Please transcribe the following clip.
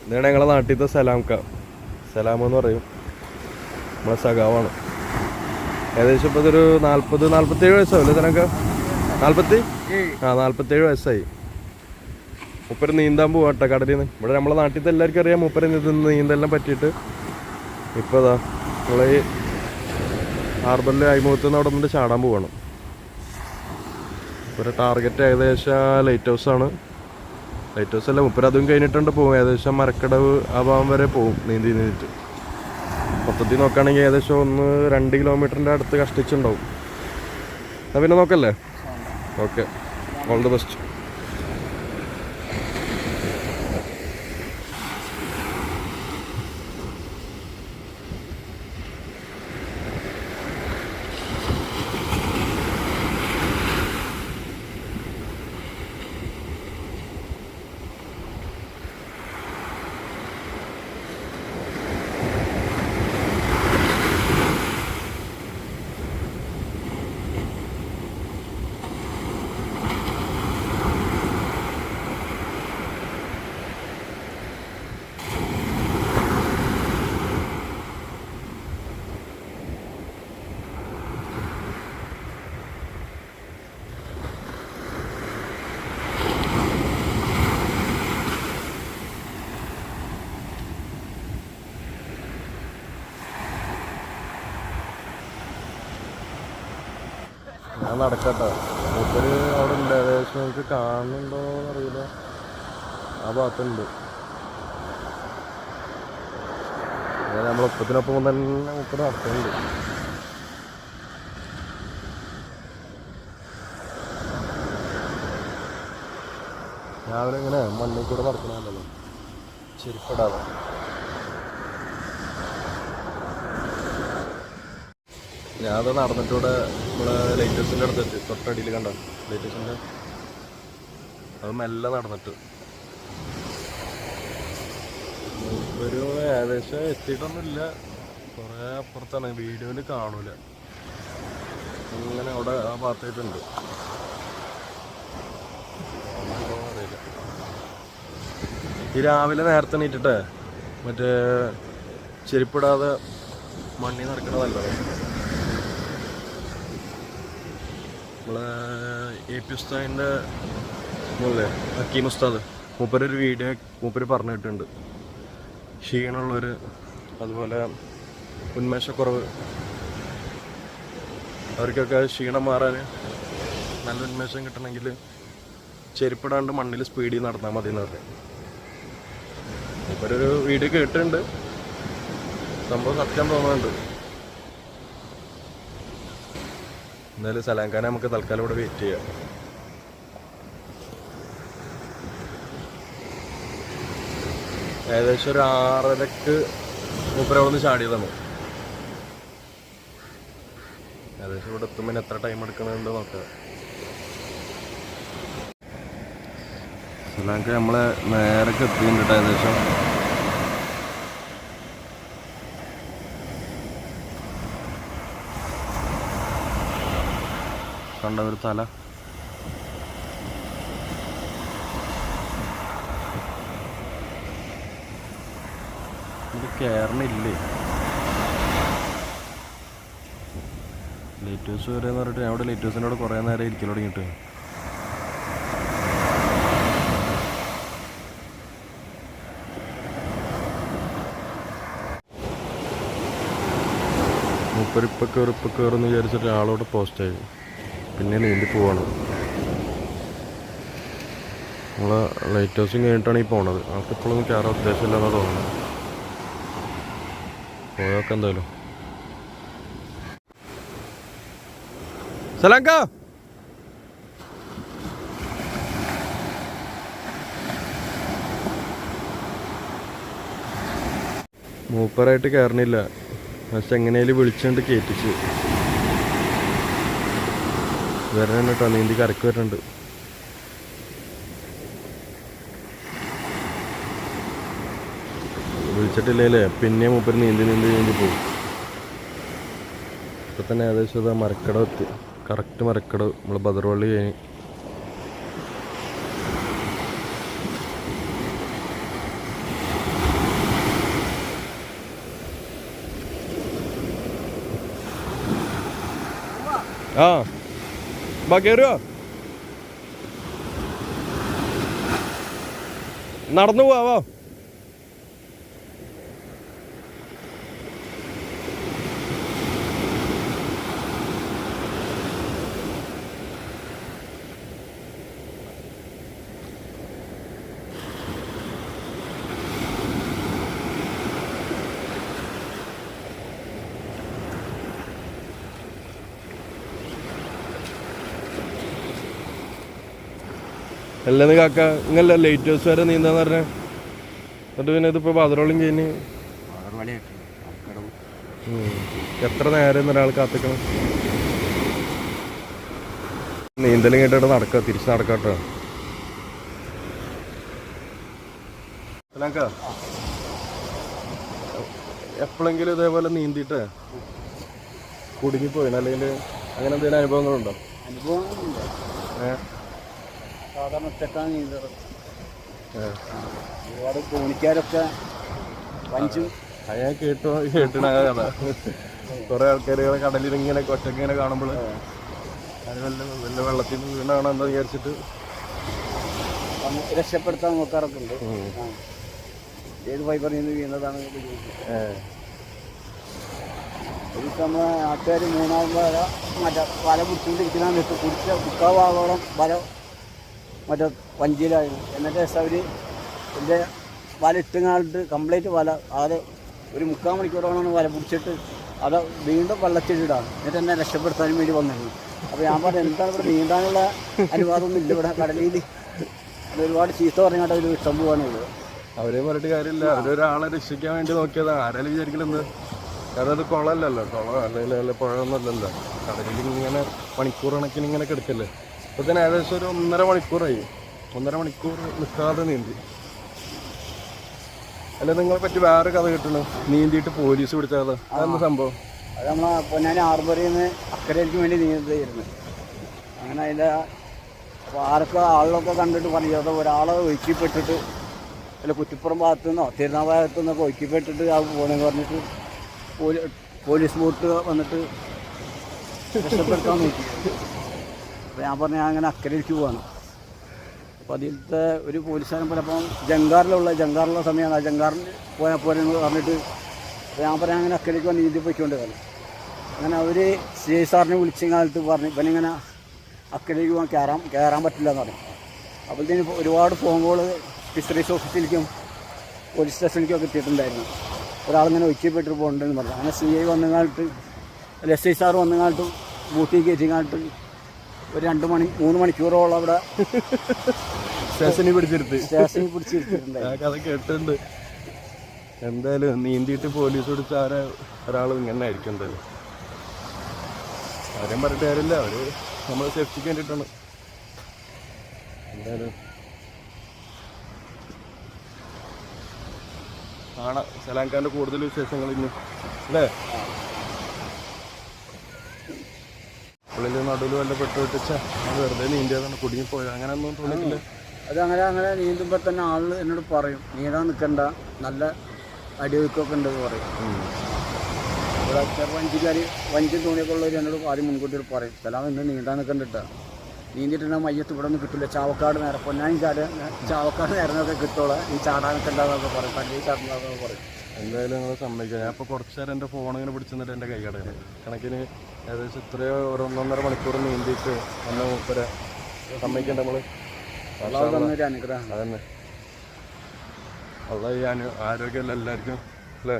ഇതാണ് ഞങ്ങളെ നാട്ടിലത്തെ സലാമെന്ന് പറയും. നമ്മളെ സഖാവാണ്. ഏകദേശം ഇപ്പോൾ ഇതൊരു 47 വയസ്സാവില്ലേ ഇതിനൊക്കെ? 47 വയസ്സായി. മൂപ്പര് നീന്താൻ പോവാട്ടെ കടലിൽ നിന്ന്. ഇവിടെ നമ്മളെ നാട്ടിലത്തെ എല്ലാവർക്കും അറിയാം മൂപ്പര് നീന്തെല്ലാം പറ്റിയിട്ട്. ഇപ്പോൾ അതാ നമ്മളെ ഈ ഹാർബറിൽ അഴിമുഖത്ത് നിന്ന് അവിടെ വന്നിട്ട് ചാടാൻ പോവാണ്. ഒരു ടാർഗറ്റ് ഏകദേശം ലൈറ്റ് ഹൗസാണ്. ലൈറ്റ് ഹൗസ് അല്ല, മൂപ്പര് അതും കഴിഞ്ഞിട്ടുണ്ട് പോകും. ഏകദേശം മരക്കടവ് ആ ഭാഗം വരെ പോകും നീന്തിയിട്ട്. മൊത്തത്തിൽ നോക്കുകയാണെങ്കിൽ ഏകദേശം 1-2 കിലോമീറ്ററിൻ്റെ അടുത്ത് കഷ്ടിച്ചുണ്ടാവും. എന്നാൽ പിന്നെ നോക്കല്ലേ? Okay, all the best. ഞാൻ നടക്കട്ടോ. മൂപ്പര് അവിടെ ഉണ്ട്. ഏകദേശം നമുക്ക് കാണുന്നുണ്ടോ എന്നറിയില്ല. ആ ഭാഗത്തുണ്ട്. നമ്മളൊപ്പത്തിനൊപ്പം തന്നെ മൂപ്പര് നടക്കുന്നുണ്ട്. രാവിലെ ഇങ്ങനെ മണ്ണിൽ കൂടെ നടക്കണമല്ലോ, ചെരുപ്പിടാതെ. ഞാനത് നടന്നിട്ടൂടെ നമ്മളെ ലൈറ്റേഴ്സിൻ്റെ അടുത്തെത്തി. തൊട്ടടിയിൽ കണ്ട ലൈറ്റേഴ്സിൻ്റെ അത് മെല്ലെ നടന്നിട്ട് ഒരു ഏകദേശം എത്തിയിട്ടൊന്നുമില്ല. കുറേ അപ്പുറത്താണ്, വീഡിയോയിൽ കാണൂല. അങ്ങനെ അവിടെ ആ ഭാഗത്തായിട്ടുണ്ട്. അറിയില്ല. ഈ രാവിലെ നേരത്തെ എണീറ്റിട്ടേ മറ്റേ ചെരുപ്പിടാതെ മണ്ണി നടക്കണതല്ലോ. നമ്മളെ AP ഉസ്താദിൻ്റെ അല്ലേ ഹക്കീം ഉസ്താദ്, മൂപ്പരൊരു വീഡിയോ മൂപ്പര് പറഞ്ഞിട്ടുണ്ട്. ക്ഷീണമുള്ളവർ, അതുപോലെ ഉന്മേഷക്കുറവ്, അവർക്കൊക്കെ ക്ഷീണം മാറാൻ നല്ല ഉന്മേഷം കിട്ടണമെങ്കിൽ ചെരുപ്പിടാണ്ട് മണ്ണിൽ സ്പീഡിൽ നടന്നാൽ മതി എന്ന് പറഞ്ഞു. മൂപ്പരൊരു വീഡിയോ കേട്ടിട്ടുണ്ട്. സംഭവം സത്യം തോന്നുന്നുണ്ട്. എന്നാലും സലാംഖാനെ നമുക്ക് തൽക്കാലം ഇവിടെ വെയിറ്റ് ചെയ്യാം. ഏകദേശം ഒരു 6:30 മൂപ്പര് അവിടെ നിന്ന് ചാടിയതാണ്. ഏകദേശം ഇവിടെ എത്തുമ്പോൾ എത്ര ടൈം എടുക്കണുണ്ട് നോക്കാം. സലാംഖ നമ്മളെ നേരൊക്കെ എത്തിയിട്ടുണ്ട്. ഏകദേശം കണ്ട ഒരു തല. ഇത് കയറണില്ലേ? ലൈറ്റ് ഹൗസ് വരെ എന്ന് പറഞ്ഞിട്ട് ഞാൻ അവിടെ ലൈറ്റ് ഹൗസിൻ്റെ അവിടെ കുറേ നേരം ഇരിക്കൽ തുടങ്ങിയിട്ട്. മൂപ്പരിപ്പം കയറുമെന്ന് വിചാരിച്ചിട്ട് ആളോട് പോസ്റ്റായി. പിന്നെ നീന്തി പോവാണ്. നമ്മൾ ലൈറ്റ് ഹൗസും കഴിഞ്ഞിട്ടാണ് ഈ പോണത്. നമുക്ക് ഇപ്പോഴൊന്നും കയറാൻ ഉദ്ദേശമില്ലെന്നാണ് തോന്നുന്നത്. പോയൊക്കെ എന്തായാലും. സലാംഖ മൂപ്പറായിട്ട് കയറണില്ല. പക്ഷെ എങ്ങനെയാലും വിളിച്ചുകൊണ്ട് കയറ്റിച്ച് വരണം കേട്ടോ. നീന്തി കരക്ക് വരുന്നുണ്ട്. വിളിച്ചിട്ടില്ലേ പിന്നെ മൂപ്പര് നീന്തി പോകും. ഇപ്പം തന്നെ ഏകദേശം ഇതാ മരക്കടവ് എത്തി. കറക്റ്റ് മരക്കടവ് നമ്മൾ ബദർവള്ളി കഴിഞ്ഞ്. ആ ബാ കയറുക. നടന്നു പോവാ. അല്ലെന്ന് കാക്ക ഇങ്ങല്ല ലൈറ്റ് ഹൗസ് വരെ നീന്താന്ന് പറഞ്ഞ. എന്നിട്ട് പിന്നെ ഇതിപ്പോ പാതിരോളം കഴിഞ്ഞ് എത്ര നേരം ഒരാൾ കാത്തിക്കണം. നീന്തലും കേട്ടിട്ട് നടക്കുക, തിരിച്ച് നടക്കാട്ടോ. എപ്പോഴെങ്കിലും ഇതേപോലെ നീന്തിയിട്ട് കുടുങ്ങിപ്പോയിന് അല്ലെങ്കിൽ അങ്ങനെ എന്തെങ്കിലും അനുഭവങ്ങളുണ്ടോ? സാധാരണ ഒറ്റക്കാണ് നീന്തൽ. ഒരുപാട് തോണിക്കാരൊക്കെ വഞ്ചും ഞാൻ കേട്ടിന കഥ. കുറെ ആൾക്കാരുകളെ കടലിൽ ഇങ്ങനെ ഒറ്റക്ക് ഇങ്ങനെ കാണുമ്പോൾ അത് വല്ല വെള്ളത്തിൽ വീണാണോ എന്താ വിചാരിച്ചിട്ട് രക്ഷപ്പെടുത്താൻ നോക്കാറൊക്കെ ഉണ്ട്. ഏത് ഫൈബറിൽ നിന്ന് വീണതാണ് ഒരു നമ്മളെ നാട്ടുകാർ മൂന്നാമത് വല പിടിച്ചുകൊണ്ടിരിക്കുന്ന സമയത്ത് പിടിച്ച മുക്കാഭാഗോളം വല മറ്റേ വഞ്ചിയിലായിരുന്നു. എന്നിട്ട് അവർ എൻ്റെ വല ഇട്ടുങ്ങാണ്ട് കംപ്ലീറ്റ് വല അത് ഒരു 3/4 മണിക്കൂറോളാണ് വല പിടിച്ചിട്ട് അത് വീണ്ടും വെള്ളത്തിലിടാണ്. എന്നിട്ട് എന്നെ രക്ഷപ്പെടുത്താനും വേണ്ടി വന്നിരുന്നു. അപ്പോൾ ഞാൻ പറഞ്ഞു എന്താണ് ഇവിടെ നീന്താനുള്ള അനുവാദമൊന്നും ഇല്ല ഇവിടെ കടലിൽ. ഒരുപാട് ചീത്ത പറഞ്ഞാട്ട് അവർ ഇഷ്ടം പോകാനുള്ളത്. അവരെ പറഞ്ഞിട്ട് കാര്യമില്ല. അവരൊരാളെ രക്ഷിക്കാൻ വേണ്ടി നോക്കിയതാണ്. ആരാലും വിചാരിക്കലെന്ത്, കാരണം അത് കുളമല്ലല്ലോ, കുളം അല്ലെങ്കിൽ പുഴയൊന്നുമല്ലല്ലോ. കടലിൽ ഇങ്ങനെ മണിക്കൂർ കണക്കിന് ഇങ്ങനെ കിടക്കല്ലേ. അപ്പോൾ തന്നെ ഏകദേശം ഒരു 1.5 മണിക്കൂറായി. 1.5 മണിക്കൂർ നിൽക്കാതെ നീന്തി. അല്ല നിങ്ങളെ പറ്റി വേറെ കഥ കിട്ടണു, നീന്തിയിട്ട് പോലീസ് പിടിച്ച കഥ. അതെന്താ സംഭവം? അത് നമ്മളെ പൊന്നാനി ഹാർബറിൽ നിന്ന് അക്കരയ്ക്ക് വേണ്ടി നീന്തായിരുന്നു. അങ്ങനെ അതിൻ്റെ ആരൊക്കെ ആളുകളൊക്കെ കണ്ടിട്ട് പറഞ്ഞു അത് ഒരാളെ ഒഴുക്കിപ്പെട്ടിട്ട് അല്ല കുറ്റിപ്പുറം ഭാഗത്തു നിന്നോ തിരുനാൾ ഭാഗത്തു നിന്നൊക്കെ ഒഴുക്കിപ്പെട്ടിട്ട് ആ പോകണമെന്ന് പറഞ്ഞിട്ട് പോലീസ് ബോട്ട് വന്നിട്ട് രക്ഷപ്പെടുത്താൻ നോക്കി. അപ്പോൾ ഞാൻ പറഞ്ഞു ഞാൻ അങ്ങനെ അക്കരയ്ക്ക് പോവാണ്. അപ്പോൾ അതിലത്തെ ഒരു പോലീസുകാരൻ പറഞ്ഞപ്പം ജങ്കാറിലുള്ള സമയമാണ്. ആ ജങ്കാറിൽ പോയാൽ പോരെന്ന് പറഞ്ഞിട്ട് ഞാൻ പറയാൻ അങ്ങനെ അക്കരയ്ക്ക് വന്ന് നീന്തി പോയിക്കൊണ്ട് കാരണം അങ്ങനെ അവർ CI സാറിനെ വിളിച്ച കാലത്ത് പറഞ്ഞു ഇവനിങ്ങനെ അക്കരയ്ക്ക് പോകാൻ കയറാൻ പറ്റില്ല എന്ന് പറഞ്ഞു. അപ്പോഴത്തേന് ഒരുപാട് ഫോൺ കോൾ ഫിഷറീസ് ഓഫീസിലേക്കും പോലീസ് സ്റ്റേഷനിലേക്കും ഒക്കെ എത്തിയിട്ടുണ്ടായിരുന്നു. ഒരാളിങ്ങനെ ഒഴിക്കപ്പെട്ടിട്ട് പോകണ്ടെന്ന് പറഞ്ഞു. അങ്ങനെ CI വന്നങ്ങാട്ട് SI സാർ വന്നങ്ങാട്ടും ബൂട്ടി കയറ്റിങ്ങാട്ട് ഒരു 2-3 മണിക്കൂറോളം അവിടെ സ്റ്റേഷനിൽ പിടിച്ചിരുത്തിട്ടുണ്ട്. കഥ കേട്ടിട്ടുണ്ട്. എന്തായാലും നീന്തിയിട്ട് പോലീസ് പിടിച്ച ഒരാളും ഇങ്ങനെ ആയിരിക്കും. എന്തായാലും ആരെയും പറഞ്ഞിട്ട് കാര്യമില്ല, അവര് നമ്മളെ സേഫ്റ്റിക്ക് വേണ്ടിയിട്ടാണ്. എന്തായാലും കാണാം സലാംഖാൻ്റെ കൂടുതൽ വിശേഷങ്ങൾ ഇന്ന് അല്ലേ. പുള്ളിൽ നടുവിൽ വല്ല പെട്ടുവിട്ടിച്ച വെറുതെ നീന്തിയതാണ് കുടുങ്ങിപ്പോയത്. അങ്ങനെ ഒന്നും തോന്നിയിട്ടില്ല. അത് അങ്ങനെ നീന്തുമ്പോൾ തന്നെ ആൾ എന്നോട് പറയും നീന്താൻ നിൽക്കണ്ട, നല്ല അടിയൊഴുക്കൊക്കെ ഉണ്ടെന്ന് പറയും. വഞ്ചി തോണിയൊക്കെ ഉള്ളവർ എന്നോട് ആദ്യം മുൻകൂട്ടി പറയും സ്ഥലം ഇന്ന് നീന്താൻ നിൽക്കണ്ടിട്ടാ, നീന്തിട്ടുണ്ടെങ്കിൽ മയ്യത്ത് ഇവിടെ ഒന്നും കിട്ടില്ല, ചാവക്കാട് നേരെ പൊന്നാനി ചാവക്കാട് നേരമൊക്കെ കിട്ടുള്ളൂ, ഈ ചാടാനൊക്കെ ഉണ്ടാകുന്നതൊക്കെ പറയും, പള്ളി ചാടുന്നതൊക്കെ പറയും. എന്തായാലും നിങ്ങൾ സമ്മതിക്കുക. ഞാൻ ഇപ്പോൾ കുറച്ച് നേരം എൻ്റെ ഫോണിങ്ങനെ പിടിച്ചിട്ട് എൻ്റെ കൈ കടയാണ് കണക്കിന് ഏകദേശം ഇത്രയോ 1.5 മണിക്കൂർ നീന്തിയിട്ട് എന്നെ മൂപ്പരെ സമ്മതിക്കണ്ട നമ്മൾ. അനുഗ്രഹം അതന്നെ. അല്ല ഈ ആരോഗ്യമല്ല എല്ലാവർക്കും അല്ലേ.